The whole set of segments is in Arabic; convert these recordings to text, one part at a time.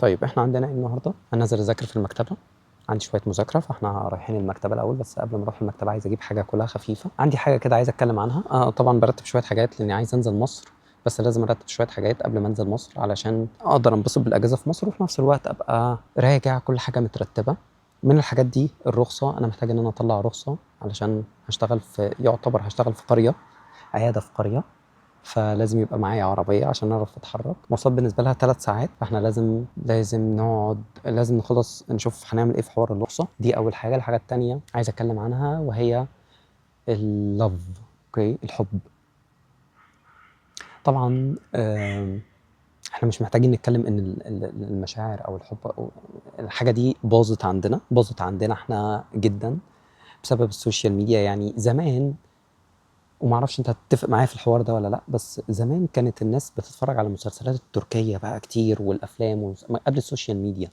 طيب إحنا عندنا إيه النهارده؟ أنا نازل أذاكر في المكتبة، عندي شوية مذاكرة، فإحنا رايحين المكتبة الأول، بس قبل ما أروح المكتبة عايز أجيب حاجة آكلها خفيفة، عندي حاجة كده عايز أتكلم عنها، طبعًا بارتّب شوية حاجات لإني عايز أنزل مصر، بس لازم أرتّب شوية حاجات قبل ما أنزل مصر علشان أقدر أنبسط بالأجازة في مصر، وفي نفس الوقت أبقى راجع كل حاجة مترتبة. من الحاجات دي الرخصة، أنا محتاج إن أنا أطلّع رخصة علشان هاشتغل في قرية، عيادة في قرية. فلازم يبقى معايا عربية عشان أعرف أتحرك، المواصلات بالنسبة لها 3 ساعات، فإحنا لازم نخلص نشوف هنعمل إيه في حوار الرخصة، دي أول حاجة. الحاجة التانية عايز أتكلم عنها وهي الlove، أوكي، الحب. طبعًا إحنا مش محتاجين نتكلم إن المشاعر أو الحب أو الحاجة دي باظت عندنا إحنا جدًا بسبب السوشيال ميديا. يعني زمان، وما اعرفش انت هتتفق معايا في الحوار ده ولا لا، بس زمان كانت الناس بتتفرج على المسلسلات التركية بقى كتير والافلام قبل السوشيال ميديا،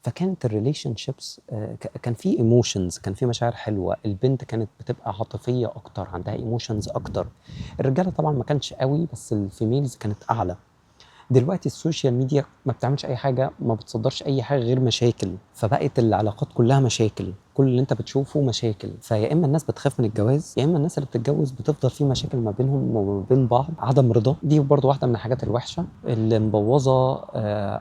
فكانت الريليشن شيبس كان في ايموشنز، كان في مشاعر حلوه، البنت كانت بتبقى عاطفيه اكتر، عندها ايموشنز اكتر. الرجاله طبعا ما كانش قوي، بس الفيميلز كانت اعلى. دلوقتي السوشيال ميديا ما بتعملش اي حاجه، ما بتصدرش اي حاجه غير مشاكل، فبقت العلاقات كلها مشاكل، كل اللي انت بتشوفه مشاكل. فيا اما الناس بتخاف من الجواز، يا اما الناس اللي بتتجوز بتفضل في مشاكل ما بينهم وما بين بعض، عدم رضا. دي برضو واحده من الحاجات الوحشه اللي مبوظه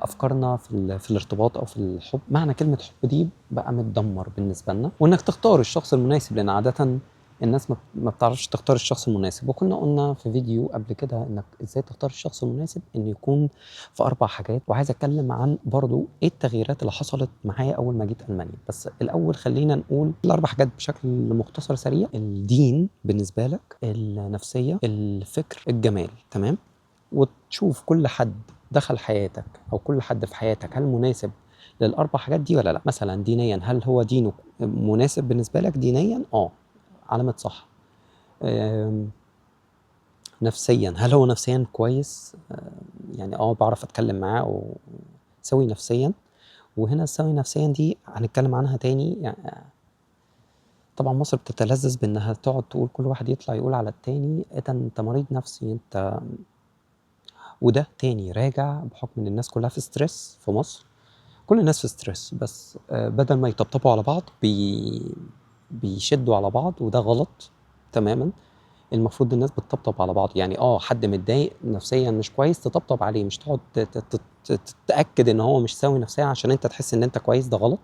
افكارنا في الارتباط او في الحب. معنى كلمه حب دي بقى متدمر بالنسبه لنا، وانك تختار الشخص المناسب، لان عاده الناس ما بتعرفش تختار الشخص المناسب. وكنا قلنا في فيديو قبل كده انك ازاي تختار الشخص المناسب، انه يكون في 4 حاجات. وعايز اتكلم عن برضو ايه التغييرات اللي حصلت معايا اول ما جيت المانيا. بس الاول خلينا نقول ال4 حاجات بشكل مختصر سريع: الدين بالنسبه لك، النفسيه، الفكر، الجمال. تمام؟ وتشوف كل حد دخل حياتك او كل حد في حياتك هل مناسب لل4 حاجات دي ولا لا. مثلا دينيا، هل هو دينه مناسب بالنسبه لك دينيا؟ علامة صح. نفسيا، هل هو نفسيا كويس؟ يعني بعرف اتكلم معاه او سوي نفسيا. وهنا السوي نفسيا دي هنتكلم عنها تاني. يعني طبعا مصر بتتلذذ بانها تقعد تقول، كل واحد يطلع يقول على التاني ايه ده انت مريض نفسي انت. وده تاني راجع بحكم ان الناس كلها في ستريس في مصر، كل الناس في ستريس، بس بدل ما يطبطبوا على بعض بيشدوا على بعض، وده غلط تماما. المفروض الناس بتطبطب على بعض. يعني حد متضايق نفسيا مش كويس تطبطب عليه، مش تقعد تتاكد ان هو مش سوي نفسيا عشان انت تحس ان انت كويس، ده غلط.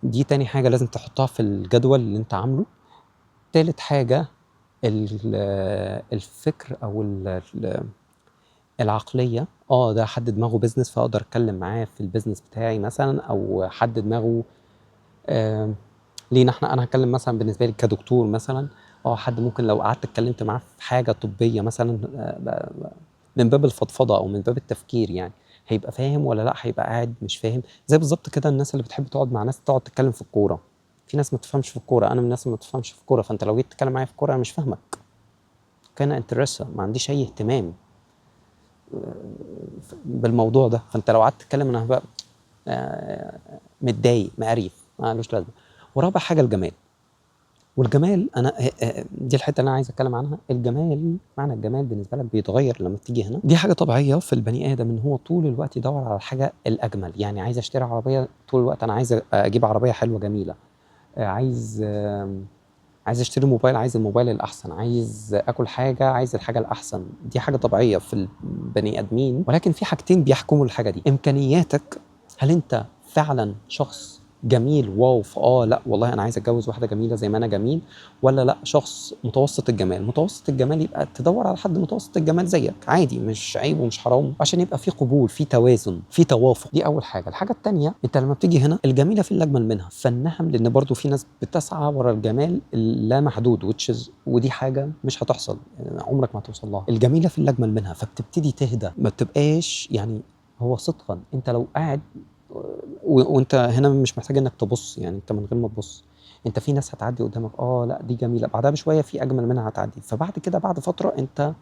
دي تاني حاجه لازم تحطها في الجدول اللي انت عامله. تالت حاجه الفكر او العقليه. ده حد دماغه بيزنس فاقدر اتكلم معاه في البيزنس بتاعي مثلا، او حد دماغه لينا انا هتكلم مثلا بالنسبه لي كدكتور مثلا. حد ممكن لو قعدت اتكلمت معاه في حاجه طبيه مثلا، من باب الفضفضه او من باب التفكير، يعني هيبقى فاهم ولا لا هيبقى قاعد مش فاهم. زي بالظبط كده الناس اللي بتحب تقعد مع ناس تقعد تتكلم في الكوره. في ناس ما تفهمش في الكوره، انا من الناس اللي ما تفهمش في الكوره، فانت لو جيت تتكلم معايا في الكوره انا مش فاهمك، كان انترست، ما عنديش اي اهتمام بالموضوع ده. فانت لو قعدت تتكلم انا هبقى متضايق مقريف، مالوش لازمه. ورابع حاجه الجمال. والجمال انا دي الحته اللي انا عايز اتكلم عنها. الجمال، معنى الجمال بالنسبه لك بيتغير لما تيجي هنا. دي حاجه طبيعيه في البني ادم ان هو طول الوقت يدور على الحاجه الاجمل. يعني عايز اشتري عربيه طول الوقت، انا عايز اجيب عربيه حلوه جميله، عايز اشتري موبايل، عايز الموبايل الاحسن، عايز اكل حاجه، عايز الحاجه الاحسن. دي حاجه طبيعيه في البني ادمين، ولكن في حاجتين بيحكموا الحاجه دي: امكانياتك، هل انت فعلا شخص جميل واو لا والله انا عايز اتجوز واحده جميله زي ما انا جميل، ولا لا شخص متوسط الجمال. متوسط الجمال يبقى تدور على حد متوسط الجمال زيك عادي، مش عيب ومش حرام، عشان يبقى في قبول، في توازن، في توافق. دي اول حاجه. الحاجه الثانيه، انت لما بتيجي هنا الجميله في الاجمل منها فالنهم، لان برضو في ناس بتسعى ورا الجمال اللا محدود، ودي حاجه مش هتحصل، عمرك ما هتوصل لها. الجميله في الاجمل منها، فبتبتدي تهدى، ما بتبقاش يعني. هو صدقا انت لو قاعد وانت هنا مش محتاج انك تبص، يعني انت من غير ما تبص انت في ناس هتعدي قدامك، لا دي جميله، بعدها بشويه في اجمل منها هتعدي، فبعد كده بعد فتره انت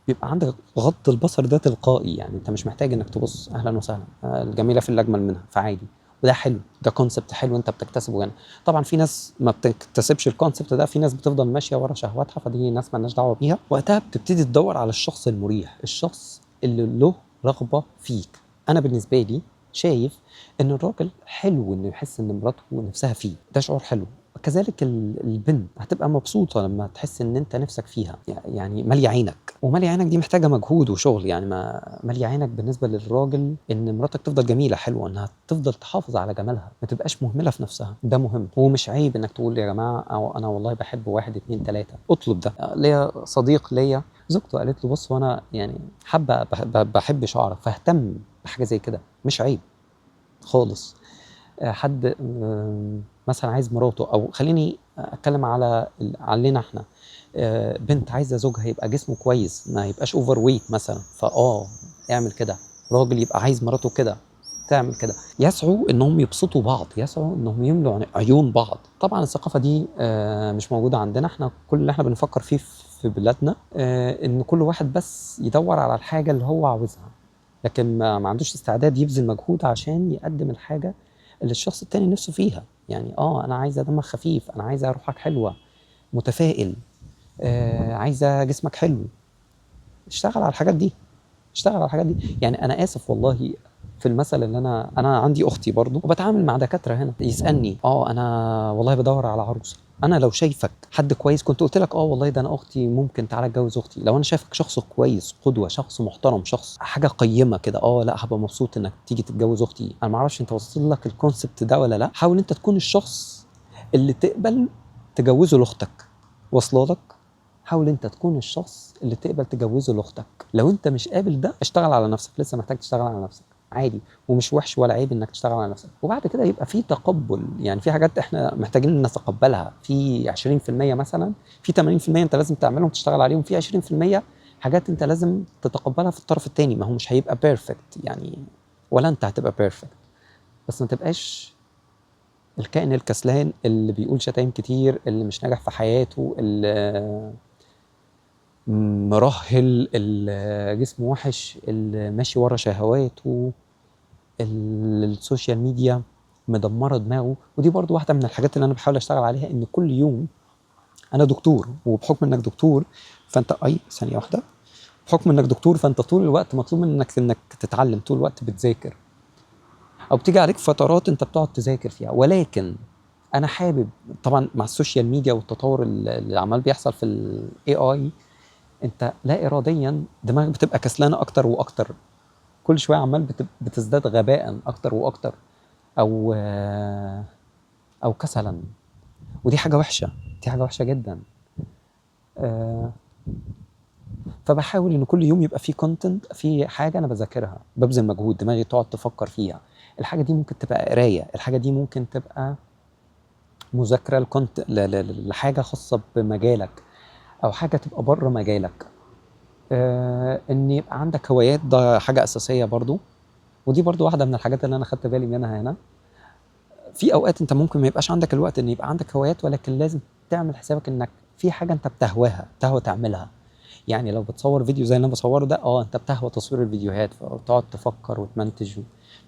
بيبقى عندك غض البصر ده تلقائي. يعني انت مش محتاج انك تبص، اهلا وسهلا، الجميله في الاجمل منها، فعادي. وده حلو، ده كونسبت حلو انت بتكتسبه هنا. طبعا في ناس ما بتكتسبش الكونسبت ده، في ناس بتفضل ماشيه ورا شهواتها، فدي ناس مالناش دعوه بيها. وقتها بتبتدي تدور على الشخص المريح، الشخص اللي له رغبه فيك. انا بالنسبه لي شايف إن الراجل حلو إنه يحس إن مراته نفسها فيه، ده شعور حلو. كذلك البنت هتبقى مبسوطة لما تحس إن أنت نفسك فيها، يعني مالية عينك، ومالية عينك دي محتاجة مجهود وشغل. يعني ما مالية عينك بالنسبة للراجل إن مراتك تفضل جميلة حلوة، إنها تفضل تحافظ على جمالها، ما تبقاش مهملة في نفسها، ده مهم. ومش عيب إنك تقول يا جماعة أو أنا والله بحب 1 2 3، اطلب ده. ليا صديق ليا زوجته قالت له بص، وأنا يعني حابة بحب شعرك، فاهتم بحاجة زي كده، مش عيب خالص. حد مثلا عايز مراته، او خليني اتكلم علينا احنا، بنت عايزه زوجها يبقى جسمه كويس، ما يبقاش اوفر ويت مثلا، اعمل كده. راجل يبقى عايز مراته كده، تعمل كده. يسعوا انهم يبسطوا بعض، يسعوا انهم يملوا عيون بعض. طبعا الثقافه دي مش موجوده عندنا احنا. كل اللي احنا بنفكر فيه في بلادنا ان كل واحد بس يدور على الحاجه اللي هو عاوزها، لكن ما عندوش استعداد يبذل مجهود عشان يقدم الحاجة اللي الشخص التاني نفسه فيها. يعني أنا عايزة دمك خفيف، أنا عايزة روحك حلوة، متفائل، عايزة جسمك حلو. اشتغل على الحاجات دي، اشتغل على الحاجات دي. يعني أنا آسف والله، في المثل اللي أنا عندي أختي برضو وبتعامل مع دكاترة هنا، يسألني أنا والله بدور على عروسة. انا لو شايفك حد كويس كنت قلت لك والله ده انا اختي، ممكن تعالى اتجوز اختي. لو انا شايفك شخص كويس، قدوه، شخص محترم، شخص حاجه قيمه كده، لا هبقى مبسوط انك تيجي تتجوز اختي. انا ما اعرفش انت وصل لك الكونسبت ده ولا لا. حاول انت تكون الشخص اللي تقبل تجوزه لاختك، واصله لك؟ حاول انت تكون الشخص اللي تقبل تجوزه لاختك. لو انت مش قابل ده، اشتغل على نفسك، لسه محتاج تشتغل على نفسك عادي، ومش وحش ولا عيب انك تشتغل على نفسك. وبعد كده يبقى في تقبل. يعني في حاجات احنا محتاجين نتقبلها، في 20% مثلا، في 80% انت لازم تعملهم تشتغل عليهم، في 20% حاجات انت لازم تتقبلها في الطرف التاني. ما هو مش هيبقى بيرفكت يعني، ولا انت هتبقى بيرفكت، بس ما تبقاش الكائن الكسلان اللي بيقول شتايم كتير، اللي مش ناجح في حياته، اللي مرهل، اللي جسمه وحش، اللي ماشي ورا شهواته، السوشيال ميديا مدمره دماغه. ودي برضو واحده من الحاجات اللي انا بحاول اشتغل عليها، ان كل يوم انا دكتور، وبحكم انك دكتور فانت ثانيه واحده، بحكم انك دكتور فانت طول الوقت مطلوب انك تتعلم، طول الوقت بتذاكر، او بتيجي عليك فترات انت بتقعد تذاكر فيها. ولكن انا حابب طبعا مع السوشيال ميديا والتطور اللي عمال بيحصل في الاي اي، انت لا اراديا دماغك بتبقى كسلانه اكتر واكتر، كل شويه عمال بتزداد غباء اكتر واكتر، او او كسلا. ودي حاجه وحشه، دي حاجه وحشه جدا. آه، فبحاول ان كل يوم يبقى في كونتنت، في حاجه انا بذاكرها، ببذل مجهود، دماغي تقعد تفكر فيها. الحاجه دي ممكن تبقى قرايه، الحاجه دي ممكن تبقى مذاكره لحاجه خاصه بمجالك، او حاجه تبقى بره مجالك. ان يبقى عندك هوايات، ده حاجه اساسيه برضو. ودي برضو واحده من الحاجات اللي انا خدت بالي منها هنا. في اوقات انت ممكن ما يبقاش عندك الوقت ان يبقى عندك هوايات، ولكن لازم تعمل حسابك انك في حاجه انت بتهوى تعملها. يعني لو بتصور فيديو زي اللي انا بصوره ده، انت بتهوى تصوير الفيديوهات، فتقعد تفكر وتمنتج.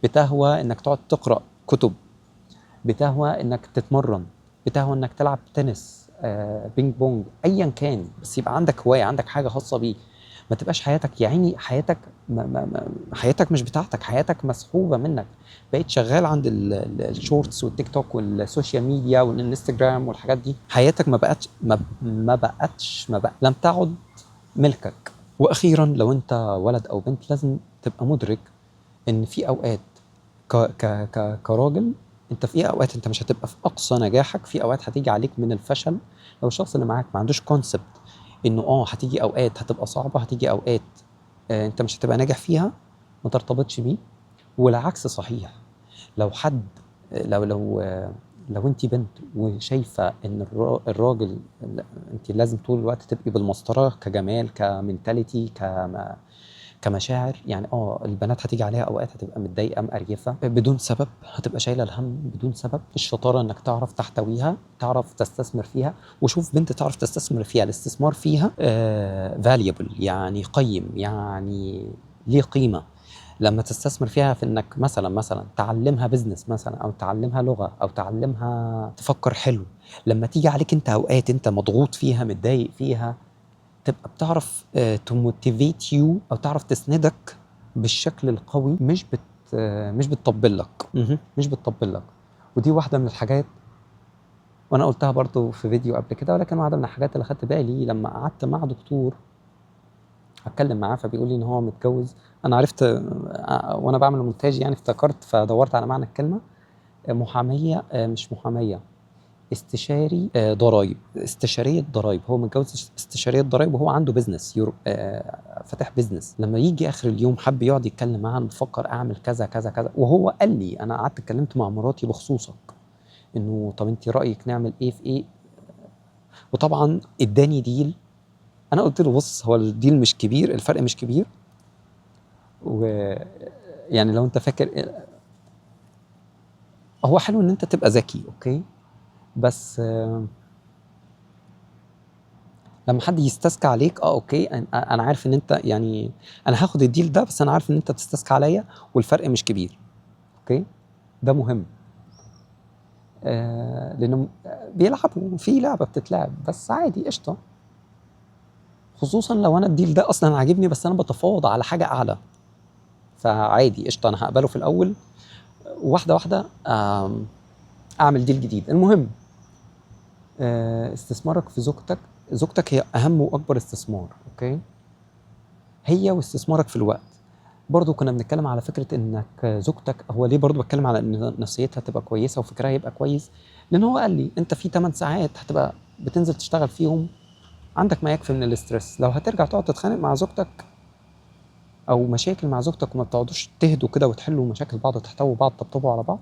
بتهوى انك تقعد تقرا كتب، بتهوى انك تتمرن، بتهوى انك تلعب تنس، بينج بونج، ايا كان. بس يبقى عندك هوايه، عندك حاجه خاصه بيه. ما تبقاش حياتك يا عيني، حياتك حياتك مش بتاعتك، حياتك مسحوبه منك. بقيت شغال عند الشورتس والتيك توك والسوشيال ميديا والانستجرام والحاجات دي. حياتك ما بقى لم تعد ملكك. واخيرا لو انت ولد او بنت، لازم تبقى مدرك ان في اوقات كراجل، انت في اوقات انت مش هتبقى في اقصى نجاحك، في اوقات هتيجي عليك من الفشل. لو الشخص اللي معاك ما عندوش كونسبت انه هتيجي اوقات هتبقى صعبه، هتيجي اوقات انت مش هتبقى ناجح فيها، ما ترتبطش بيه. والعكس صحيح. لو حد لو انت بنت وشايفه ان الراجل، انت لازم طول الوقت تبقي بالمسطره كجمال، كمنتاليتي، كمشاعر. يعني البنات هتيجي عليها اوقات هتبقى متضايقه، مقريفه بدون سبب، هتبقى شايله الهم بدون سبب. الشطاره انك تعرف تحتويها، تعرف تستثمر فيها. وشوف بنت تعرف تستثمر فيها، الاستثمار فيها valuable، يعني قيم، يعني ليه قيمه. لما تستثمر فيها في انك مثلا تعلمها بزنس مثلا، او تعلمها لغه، او تعلمها تفكر حلو. لما تيجي عليك انت اوقات انت مضغوط فيها، متضايق فيها، تبقى بتعرف تموتيفيت يو، او تعرف تسندك بالشكل القوي، مش مش بتطبل لك. مش بتطبل لك. ودي واحده من الحاجات، وانا قلتها برضو في فيديو قبل كده، ولكن واحده من الحاجات اللي خدت بالي لما قعدت مع دكتور اتكلم معاه، فبيقول لي ان هو متجوز. انا عرفت وانا بعمل مونتاج يعني، افتكرت فدورت على معنى الكلمه. محاميه، مش محاميه، استشاري ضرايب، استشاريه ضرايب. هو متجوز استشاريه ضرايب، وهو عنده بيزنس فاتح بيزنس. لما يجي اخر اليوم حب يقعد يتكلم معاه، انا بفكر اعمل كذا كذا كذا، وهو قال لي، انا قعدت اتكلمت مع مراتي بخصوصك، انه طب انت رايك نعمل ايه في ايه. وطبعا اداني ديل. انا قلت له بص، هو الديل مش كبير، الفرق مش كبير، ويعني لو انت فاكر، هو حلو ان انت تبقى ذكي، اوكي، بس لما حد يستسكى عليك، اوكي، انا عارف ان انت يعني، انا هاخد الديل ده، بس انا عارف ان انت بتستسكى عليا والفرق مش كبير، اوكي. ده مهم. لانه بيلعبوا في لعبه بتتلعب، بس عادي قشطه. خصوصا لو انا الديل ده اصلا عاجبني، بس انا بتفاوض على حاجه اعلى، فعادي قشطه، انا هقبله في الاول، واحده واحده اعمل ديل جديد. المهم، استثمارك في زوجتك. زوجتك هي اهم واكبر استثمار، اوكي، هي واستثمارك في الوقت. برضو كنا بنتكلم على فكره انك زوجتك، هو ليه برضو بتكلم على ان نفسيتها تبقى كويسه وفكرها يبقى كويس، لان هو قال لي انت في 8 ساعات هتبقى بتنزل تشتغل فيهم، عندك ما يكفي من الاسترس. لو هترجع تقعد تتخانق مع زوجتك او مشاكل مع زوجتك، وما بتقعدوش تهدوا كده وتحلوا مشاكل بعض وتحتووا بعض، تطبطبوا على بعض،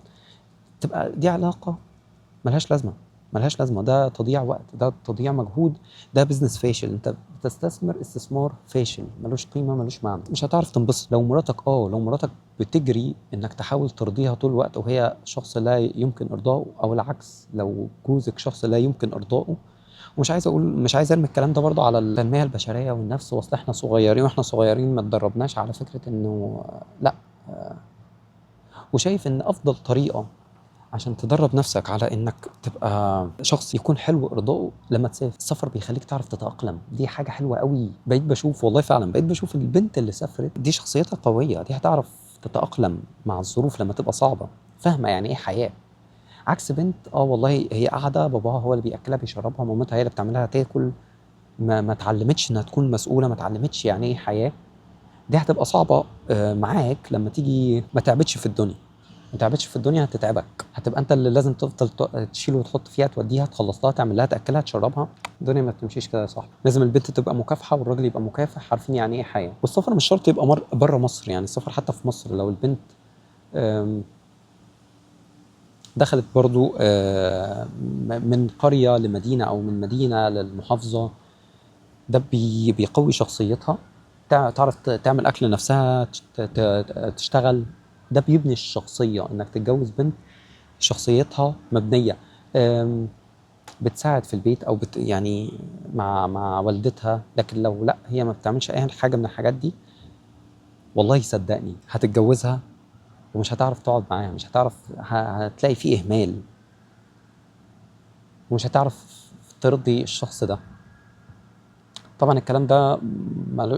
تبقى دي علاقه ملهاش لازمه. ملهاش لازمه، ده تضييع وقت، ده تضييع مجهود، ده بزنس فاشل. انت بتستثمر استثمار فاشل، ملوش قيمه، ملوش معنى، مش هتعرف تنبسط. لو مراتك بتجري انك تحاول ترضيها طول الوقت، وهي شخص لا يمكن ارضائه، او العكس لو جوزك شخص لا يمكن ارضائه. ومش عايز اقول، مش عايز ارمي الكلام ده برضو على التنميه البشريه والنفس، واصل احنا صغيرين، واحنا صغيرين ما اتدربناش على فكره انه لا. وشايف ان افضل طريقه عشان تدرب نفسك على انك تبقى شخص يكون حلو ارضائه، لما تسافر. السفر بيخليك تعرف تتأقلم، دي حاجة حلوة قوي. بقيت بشوف، والله فعلا بقيت بشوف البنت اللي سافرت دي شخصيتها قوية، دي هتعرف تتأقلم مع الظروف لما تبقى صعبة، فاهمة يعني ايه حياة. عكس بنت، والله هي قاعدة، باباها هو اللي بيأكلها بيشربها، مامتها هي اللي بتعملها تاكل، ما اتعلمتش انها تكون مسؤولة، ما اتعلمتش يعني ايه حياة. دي هتبقى صعبة معاك لما تيجي ما تعبتش في الدنيا. ما تعبتش في الدنيا هتتعبك، هتبقى انت اللي لازم تفضل تشيل وتحط فيها، توديها، تخلص لها، تعمل لها، تاكلها، تشربها. الدنيا ما بتمشيش كده يا صاحبي. لازم البنت تبقى مكافحه والراجل يبقى مكافح، عارفين يعني ايه حياه. والسفر مش شرط يبقى بره مصر، يعني السفر حتى في مصر، لو البنت آم، دخلت برضو من قريه لمدينه، او من مدينه للمحافظه، ده بيقوي شخصيتها، تعرف تعمل اكل لنفسها، تشتغل. ده بيبني الشخصيه، انك تتجوز بنت شخصيتها مبنيه، بتساعد في البيت، او يعني مع والدتها. لكن لو لا، هي ما بتعملش اي حاجه من الحاجات دي، والله صدقني هتتجوزها ومش هتعرف تقعد معاها، مش هتعرف، هتلاقي فيه اهمال، ومش هتعرف ترضي الشخص ده. طبعا الكلام ده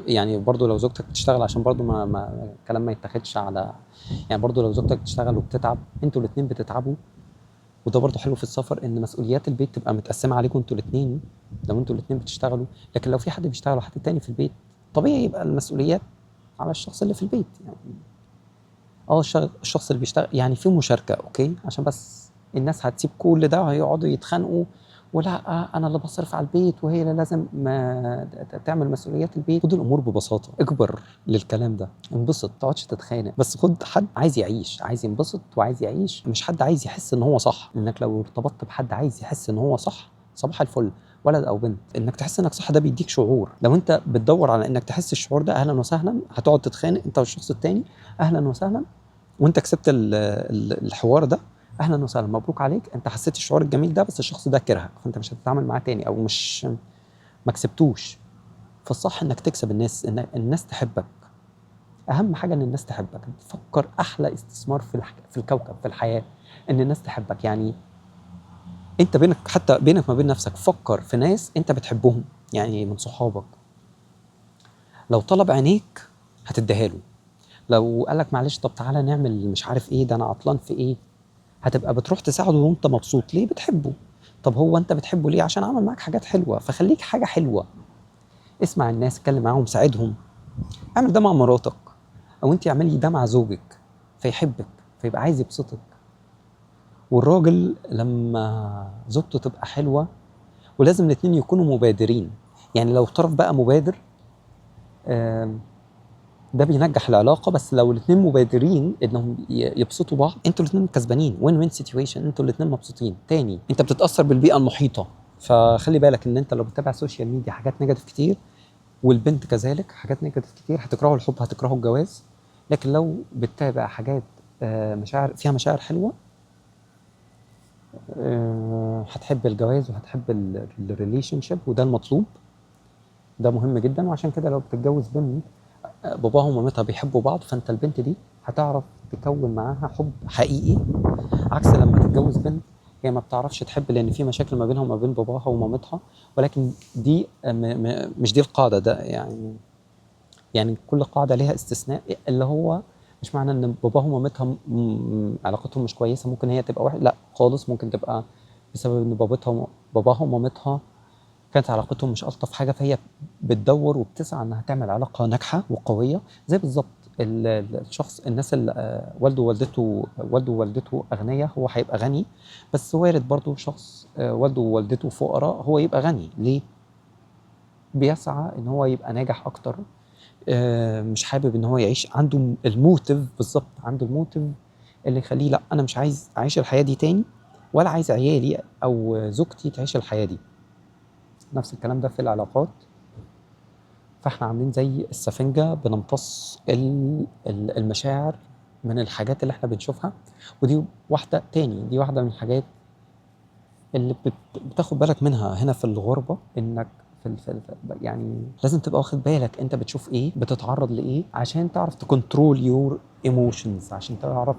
يعني برضو لو زوجتك بتشتغل، عشان برضو الكلام ما يتاخدش على، يعني برضو لو زوجتك بتشتغل وبتتعب، انتوا الاتنين بتتعبوا. وده برضو حلو في السفر، ان مسؤوليات البيت تبقى متقسمه عليكم انتوا الاثنين، لو انتوا الاثنين بتشتغلوا. لكن لو في حد بيشتغل وحد تاني في البيت، طبيعي يبقى المسؤوليات على الشخص اللي في البيت يعني. الشخص اللي بيشتغل يعني في مشاركه، اوكي، عشان بس الناس هتسيب كل ده وهيقعدوا يتخانقوا، ولا انا اللي بصرف على البيت وهي اللي لازم ما تعمل مسؤوليات البيت. خد الامور ببساطه، اكبر للكلام ده، انبسط، ما تقعدش تتخانق، بس خد حد عايز يعيش، عايز ينبسط وعايز يعيش، مش حد عايز يحس ان هو صح. انك لو ارتبطت بحد عايز يحس ان هو صح، صباح الفل، ولد او بنت، انك تحس انك صح ده بيديك شعور. لو انت بتدور على انك تحس الشعور ده، اهلا وسهلا، هتقعد تتخانق انت والشخص التاني، اهلا وسهلا. وانت كسبت الحوار ده، اهلا وسهلا، مبروك عليك، انت حسيت الشعور الجميل ده، بس الشخص ده كرهك، فانت مش هتتعامل معاه تاني، او مش ما كسبتوش. فالصح انك تكسب الناس، ان الناس تحبك. اهم حاجه ان الناس تحبك. فكر احلى استثمار في الكوكب، في الحياه، ان الناس تحبك. يعني انت بينك، حتى بينك ما بين نفسك، فكر في ناس انت بتحبهم، يعني من صحابك، لو طلب عينيك هتديها له، لو قالك معلش طب تعالى نعمل مش عارف ايه، ده انا عطلان في ايه، هتبقى بتروح تساعده وانت مبسوط. ليه؟ بتحبه. طب هو انت بتحبه ليه؟ عشان عمل معاك حاجات حلوه، فخليك حاجه حلوه. اسمع الناس، اتكلم معاهم، ساعدهم. اعمل ده مع مراتك، او انت اعملي ده مع زوجك فيحبك، فيبقى عايز يبسطك. والراجل لما زوجته تبقى حلوه، ولازم الاتنين يكونوا مبادرين. يعني لو طرف بقى مبادر، آم، ده بينجح العلاقه. بس لو الاتنين مبادرين انهم يبسطوا بعض، انتوا الاتنين كسبانين، وين وين سيتويشن، انتوا الاتنين مبسوطين. تاني، انت بتتاثر بالبيئه المحيطه، فخلي بالك ان انت لو بتتابع سوشيال ميديا حاجات نيجاتيف كتير، والبنت كذلك حاجات نيجاتيف كتير، هتكرهوا الحب، هتكرهوا الجواز. لكن لو بتتابع حاجات مشاعر، فيها مشاعر حلوه، هتحب الجواز وهتحب الريليشن شيب، وده المطلوب. ده مهم جدا. وعشان كده لو بتتجوز بنت باباها ومامتها بيحبوا بعض، فانت البنت دي هتعرف تكون معاها حب حقيقي. عكس لما تتجوز بنت هي ما بتعرفش تحب، لان في مشاكل ما بينها وما بين باباها ومامتها. ولكن دي مش دي القاعده. ده يعني كل قاعده ليها استثناء، اللي هو مش معنى ان باباها ومامتها علاقتهم مش كويسه ممكن هي تبقى واحد، لا خالص. ممكن تبقى بسبب ان باباها ومامتها كانت علاقتهم مش ألطف حاجة، فهي بتدور وبتسعى إنها تعمل علاقة ناجحة وقوية. زي بالظبط الشخص، الناس اللي والده ووالدته أغنياء، هو هيبقى غني. بس وارد برضو شخص والده ووالدته فقراء، هو يبقى غني. ليه؟ بيسعى إن هو يبقى ناجح أكتر. مش حابب إن هو يعيش، عنده الموتيف بالظبط، عنده الموتيف اللي يخليه لا، أنا مش عايز أعيش الحياة دي تاني، ولا عايز عيالي أو زوجتي تعيش الحياة دي. نفس الكلام ده في العلاقات. فاحنا عاملين زي السفنجة بنمتص المشاعر من الحاجات اللي احنا بنشوفها. ودي واحدة تاني، دي واحدة من الحاجات اللي بتاخد بالك منها هنا في الغربة. انك يعني لازم تبقى واخد بالك انت بتشوف ايه، بتتعرض لايه، عشان تعرف تكنترول يور ايموشنز، عشان تعرف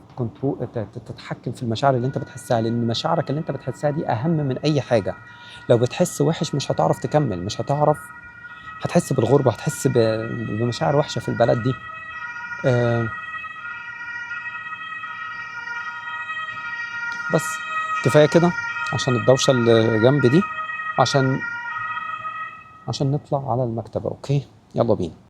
تتحكم في المشاعر اللي انت بتحسها. لان مشاعرك اللي انت بتحسها دي اهم من اي حاجة. لو بتحس وحش مش هتعرف تكمل، مش هتعرف، هتحس بالغربة، هتحس بمشاعر وحشة في البلد دي. آه، بس كفاية كده عشان الدوشة اللي جنب دي، عشان نطلع على المكتبة. اوكي، يلا بينا.